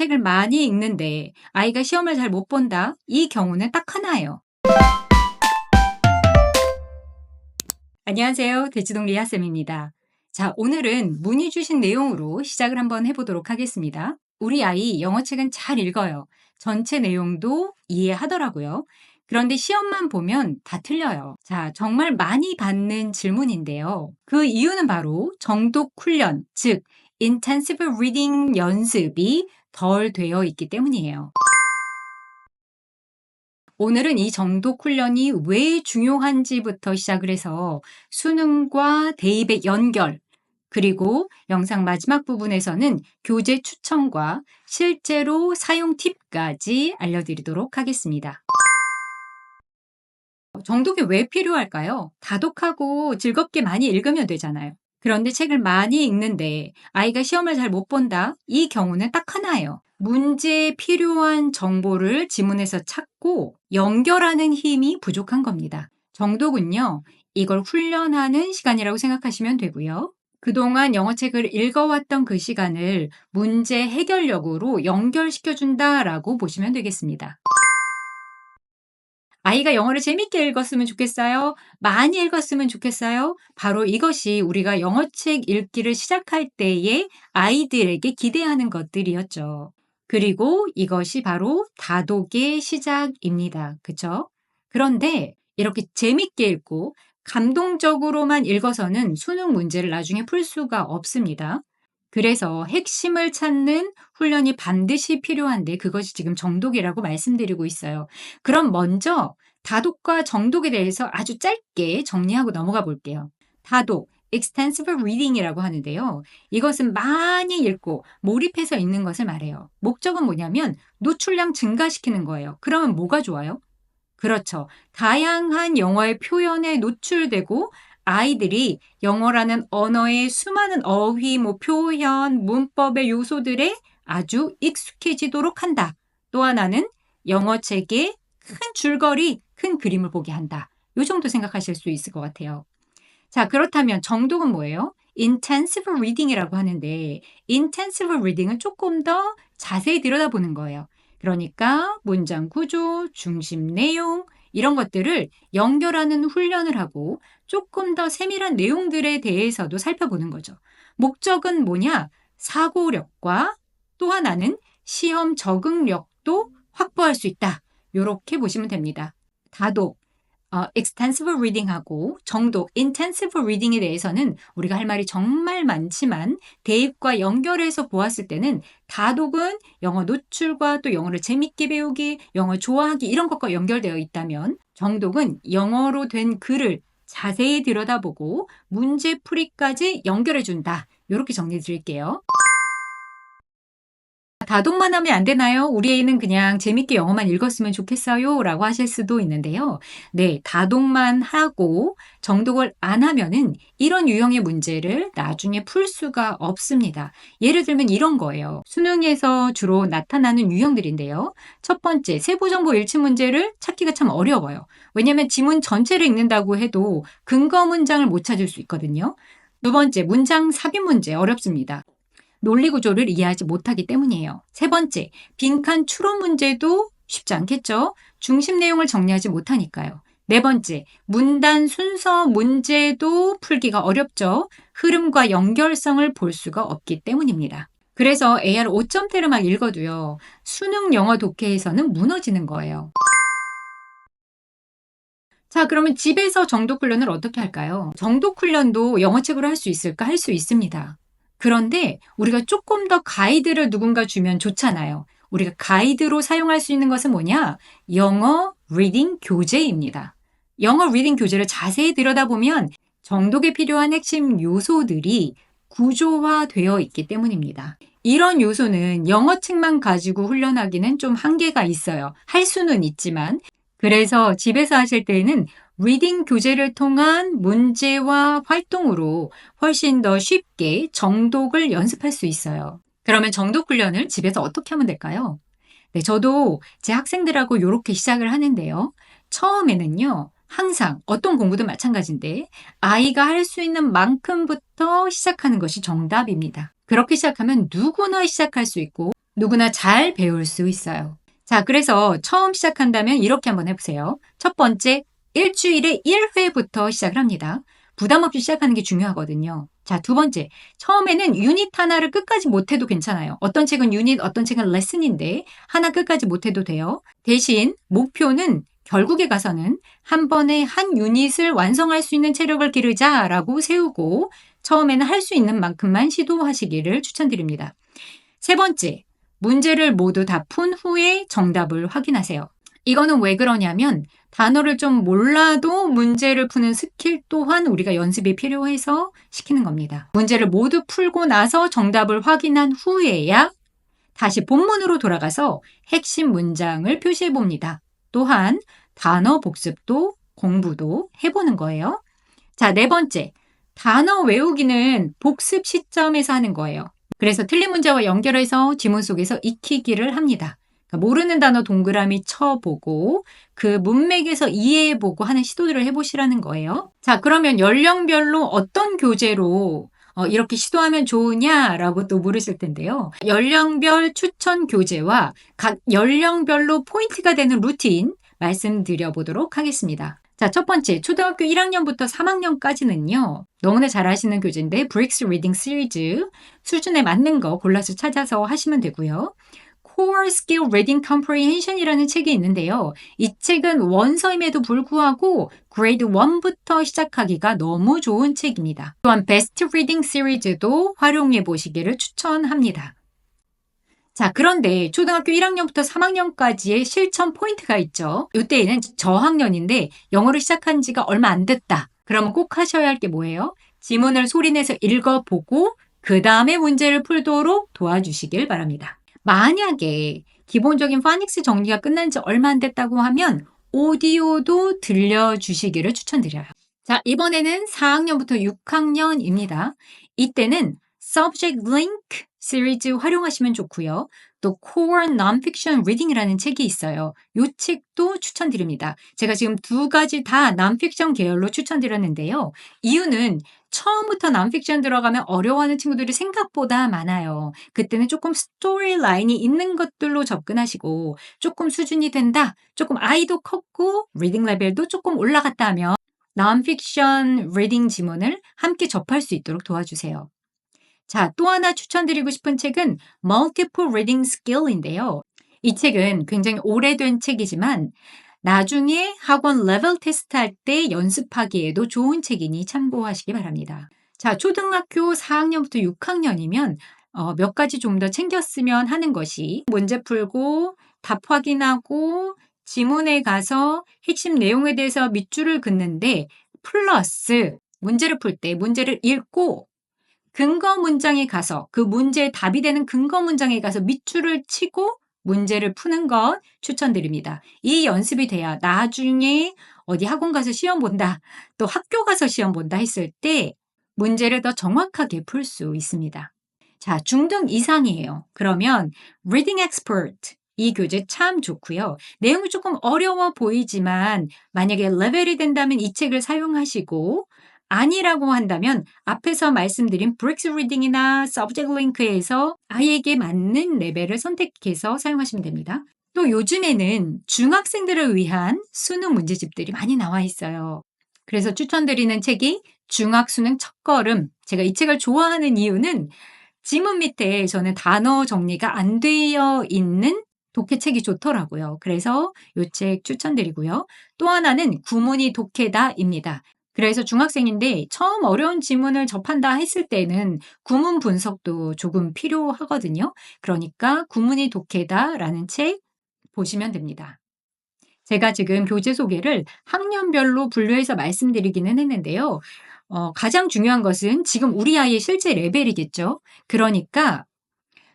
책을 많이 읽는데 아이가 시험을 잘 못 본다? 이 경우는 딱 하나예요. 안녕하세요. 대치동 리아쌤입니다. 자, 오늘은 문의 주신 내용으로 시작을 한번 해보도록 하겠습니다. 우리 아이 영어책은 잘 읽어요. 전체 내용도 이해하더라고요. 그런데 시험만 보면 다 틀려요. 자, 정말 많이 받는 질문인데요. 그 이유는 바로 정독 훈련, 즉 intensive reading 연습이 덜 되어 있기 때문이에요. 오늘은 이 정독 훈련이 왜 중요한지부터 시작을 해서 수능과 대입의 연결, 그리고 영상 마지막 부분에서는 교재 추천과 실제로 사용 팁까지 알려드리도록 하겠습니다. 정독이 왜 필요할까요? 다독하고 즐겁게 많이 읽으면 되잖아요. 그런데 책을 많이 읽는데 아이가 시험을 잘 못 본다? 이 경우는 딱 하나예요. 문제에 필요한 정보를 지문에서 찾고 연결하는 힘이 부족한 겁니다. 정독은요, 이걸 훈련하는 시간이라고 생각하시면 되고요. 그동안 영어책을 읽어왔던 그 시간을 문제 해결력으로 연결시켜준다라고 보시면 되겠습니다. 아이가 영어를 재밌게 읽었으면 좋겠어요? 많이 읽었으면 좋겠어요? 바로 이것이 우리가 영어책 읽기를 시작할 때에 아이들에게 기대하는 것들이었죠. 그리고 이것이 바로 다독의 시작입니다. 그쵸? 그런데 이렇게 재밌게 읽고 감동적으로만 읽어서는 수능 문제를 나중에 풀 수가 없습니다. 그래서 핵심을 찾는 훈련이 반드시 필요한데 그것이 지금 정독이라고 말씀드리고 있어요. 그럼 먼저 다독과 정독에 대해서 아주 짧게 정리하고 넘어가 볼게요. 다독, extensive reading이라고 하는데요. 이것은 많이 읽고 몰입해서 읽는 것을 말해요. 목적은 뭐냐면 노출량 증가시키는 거예요. 그러면 뭐가 좋아요? 그렇죠. 다양한 영어의 표현에 노출되고 아이들이 영어라는 언어의 수많은 어휘, 표현, 문법의 요소들에 아주 익숙해지도록 한다. 또 하나는 영어책의 큰 줄거리, 큰 그림을 보게 한다. 이 정도 생각하실 수 있을 것 같아요. 자, 그렇다면 정독은 뭐예요? intensive reading이라고 하는데 intensive reading은 조금 더 자세히 들여다보는 거예요. 그러니까 문장 구조, 중심 내용 이런 것들을 연결하는 훈련을 하고 조금 더 세밀한 내용들에 대해서도 살펴보는 거죠. 목적은 뭐냐? 사고력과 또 하나는 시험 적응력도 확보할 수 있다. 이렇게 보시면 됩니다. 다독, extensive reading하고 정독, intensive reading에 대해서는 우리가 할 말이 정말 많지만 대입과 연결해서 보았을 때는 다독은 영어 노출과 또 영어를 재밌게 배우기, 영어 좋아하기 이런 것과 연결되어 있다면 정독은 영어로 된 글을 자세히 들여다보고 문제풀이까지 연결해준다. 이렇게 정리 드릴게요. 다독만 하면 안 되나요? 우리 애는 그냥 재밌게 영어만 읽었으면 좋겠어요. 라고 하실 수도 있는데요. 네, 다독만 하고 정독을 안 하면은 이런 유형의 문제를 나중에 풀 수가 없습니다. 예를 들면 이런 거예요. 수능에서 주로 나타나는 유형들인데요. 첫 번째, 세부정보 일치 문제를 찾기가 참 어려워요. 왜냐하면 지문 전체를 읽는다고 해도 근거 문장을 못 찾을 수 있거든요. 두 번째, 문장 삽입 문제 어렵습니다. 논리 구조를 이해하지 못하기 때문이에요. 세 번째, 빈칸 추론 문제도 쉽지 않겠죠? 중심 내용을 정리하지 못하니까요. 네 번째, 문단 순서 문제도 풀기가 어렵죠? 흐름과 연결성을 볼 수가 없기 때문입니다. 그래서 AR 5점대를 막 읽어도요. 수능 영어 독해에서는 무너지는 거예요. 자, 그러면 집에서 정독 훈련을 어떻게 할까요? 정독 훈련도 영어책으로 할 수 있을까? 할 수 있습니다. 그런데 우리가 조금 더 가이드를 누군가 주면 좋잖아요. 우리가 가이드로 사용할 수 있는 것은 뭐냐? 영어 리딩 교재입니다. 영어 리딩 교재를 자세히 들여다보면 정독에 필요한 핵심 요소들이 구조화되어 있기 때문입니다. 이런 요소는 영어책만 가지고 훈련하기는 좀 한계가 있어요. 할 수는 있지만. 그래서 집에서 하실 때에는 리딩 교재를 통한 문제와 활동으로 훨씬 더 쉽게 정독을 연습할 수 있어요. 그러면 정독 훈련을 집에서 어떻게 하면 될까요? 네, 저도 제 학생들하고 이렇게 시작을 하는데요. 처음에는요, 항상 어떤 공부도 마찬가지인데 아이가 할 수 있는 만큼부터 시작하는 것이 정답입니다. 그렇게 시작하면 누구나 시작할 수 있고 누구나 잘 배울 수 있어요. 자, 그래서 처음 시작한다면 이렇게 한번 해보세요. 첫 번째, 일주일에 1회부터 시작을 합니다. 부담 없이 시작하는 게 중요하거든요. 자, 두 번째, 처음에는 유닛 하나를 끝까지 못해도 괜찮아요. 어떤 책은 유닛, 어떤 책은 레슨인데 하나 끝까지 못해도 돼요. 대신 목표는 결국에 가서는 한 번에 한 유닛을 완성할 수 있는 체력을 기르자라고 세우고 처음에는 할 수 있는 만큼만 시도하시기를 추천드립니다. 세 번째, 문제를 모두 다 푼 후에 정답을 확인하세요. 이거는 왜 그러냐면 단어를 좀 몰라도 문제를 푸는 스킬 또한 우리가 연습이 필요해서 시키는 겁니다. 문제를 모두 풀고 나서 정답을 확인한 후에야 다시 본문으로 돌아가서 핵심 문장을 표시해 봅니다. 또한 단어 복습도 공부도 해보는 거예요. 자, 네 번째, 단어 외우기는 복습 시점에서 하는 거예요. 그래서 틀린 문제와 연결해서 지문 속에서 익히기를 합니다. 그러니까 모르는 단어 동그라미 쳐보고 그 문맥에서 이해해보고 하는 시도들을 해보시라는 거예요. 자, 그러면 연령별로 어떤 교재로 이렇게 시도하면 좋으냐라고 또 물으실 텐데요. 연령별 추천 교재와 각 연령별로 포인트가 되는 루틴 말씀드려 보도록 하겠습니다. 자, 첫 번째, 초등학교 1학년부터 3학년까지는요. 너무나 잘 아시는 교재인데 브릭스 리딩 시리즈 수준에 맞는 거 골라서 찾아서 하시면 되고요. Core Skill Reading Comprehension이라는 책이 있는데요. 이 책은 원서임에도 불구하고 그레이드 1부터 시작하기가 너무 좋은 책입니다. 또한 Best Reading 시리즈도 활용해 보시기를 추천합니다. 자, 그런데 초등학교 1학년부터 3학년까지의 실천 포인트가 있죠. 이때에는 저학년인데 영어를 시작한 지가 얼마 안 됐다. 그러면 꼭 하셔야 할 게 뭐예요? 지문을 소리내서 읽어보고 그 다음에 문제를 풀도록 도와주시길 바랍니다. 만약에 기본적인 파닉스 정리가 끝난 지 얼마 안 됐다고 하면 오디오도 들려주시기를 추천드려요. 자, 이번에는 4학년부터 6학년입니다. 이때는 Subject Link 시리즈 활용하시면 좋고요. 또 Core Nonfiction Reading이라는 책이 있어요. 이 책도 추천드립니다. 제가 지금 두 가지 다 non-fiction 계열로 추천드렸는데요. 이유는 처음부터 non-fiction 들어가면 어려워하는 친구들이 생각보다 많아요. 그때는 조금 스토리 라인이 있는 것들로 접근하시고 조금 수준이 된다, 조금 아이도 컸고 리딩 레벨도 조금 올라갔다 하면 non-fiction 리딩 지문을 함께 접할 수 있도록 도와주세요. 자, 또 하나 추천드리고 싶은 책은 Multiple Reading Skill인데요. 이 책은 굉장히 오래된 책이지만 나중에 학원 레벨 테스트 할 때 연습하기에도 좋은 책이니 참고하시기 바랍니다. 자, 초등학교 4학년부터 6학년이면 몇 가지 좀 더 챙겼으면 하는 것이 문제 풀고 답 확인하고 지문에 가서 핵심 내용에 대해서 밑줄을 긋는데 플러스 문제를 풀 때 문제를 읽고 근거 문장에 가서 그 문제의 답이 되는 근거 문장에 가서 밑줄을 치고 문제를 푸는 것 추천드립니다. 이 연습이 돼야 나중에 어디 학원 가서 시험 본다, 또 학교 가서 시험 본다 했을 때 문제를 더 정확하게 풀 수 있습니다. 자, 중등 이상이에요. 그러면 Reading Expert 이 교재 참 좋고요. 내용이 조금 어려워 보이지만 만약에 레벨이 된다면 이 책을 사용하시고 아니라고 한다면 앞에서 말씀드린 브릭스 리딩이나 서브젝트 링크에서 아이에게 맞는 레벨을 선택해서 사용하시면 됩니다. 또 요즘에는 중학생들을 위한 수능 문제집들이 많이 나와 있어요. 그래서 추천드리는 책이 중학수능 첫걸음. 제가 이 책을 좋아하는 이유는 지문 밑에 저는 단어 정리가 안 되어 있는 독해책이 좋더라고요. 그래서 이 책 추천드리고요. 또 하나는 구문이 독해다입니다. 그래서 중학생인데 처음 어려운 지문을 접한다 했을 때는 구문 분석도 조금 필요하거든요. 그러니까 구문이 독해다라는 책 보시면 됩니다. 제가 지금 교재 소개를 학년별로 분류해서 말씀드리기는 했는데요. 가장 중요한 것은 지금 우리 아이의 실제 레벨이겠죠. 그러니까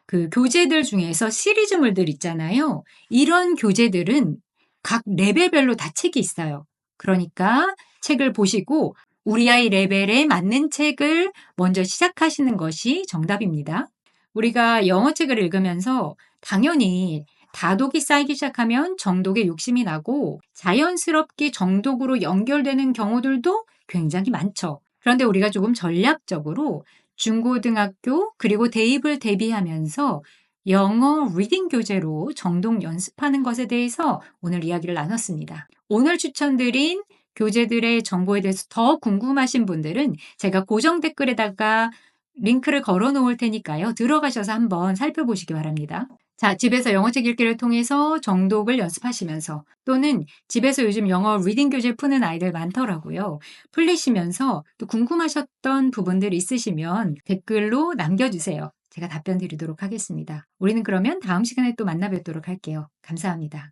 그 교재들 중에서 시리즈물들 있잖아요. 이런 교재들은 각 레벨별로 다 책이 있어요. 그러니까 책을 보시고 우리 아이 레벨에 맞는 책을 먼저 시작하시는 것이 정답입니다. 우리가 영어책을 읽으면서 당연히 다독이 쌓이기 시작하면 정독에 욕심이 나고 자연스럽게 정독으로 연결되는 경우들도 굉장히 많죠. 그런데 우리가 조금 전략적으로 중고등학교 그리고 대입을 대비하면서 영어 리딩 교재로 정독 연습하는 것에 대해서 오늘 이야기를 나눴습니다. 오늘 추천드린 교재들의 정보에 대해서 더 궁금하신 분들은 제가 고정 댓글에다가 링크를 걸어 놓을 테니까요. 들어가셔서 한번 살펴보시기 바랍니다. 자, 집에서 영어책 읽기를 통해서 정독을 연습하시면서 또는 집에서 요즘 영어 리딩 교재 푸는 아이들 많더라고요. 풀리시면서 또 궁금하셨던 부분들 있으시면 댓글로 남겨주세요. 제가 답변 드리도록 하겠습니다. 우리는 그러면 다음 시간에 또 만나 뵙도록 할게요. 감사합니다.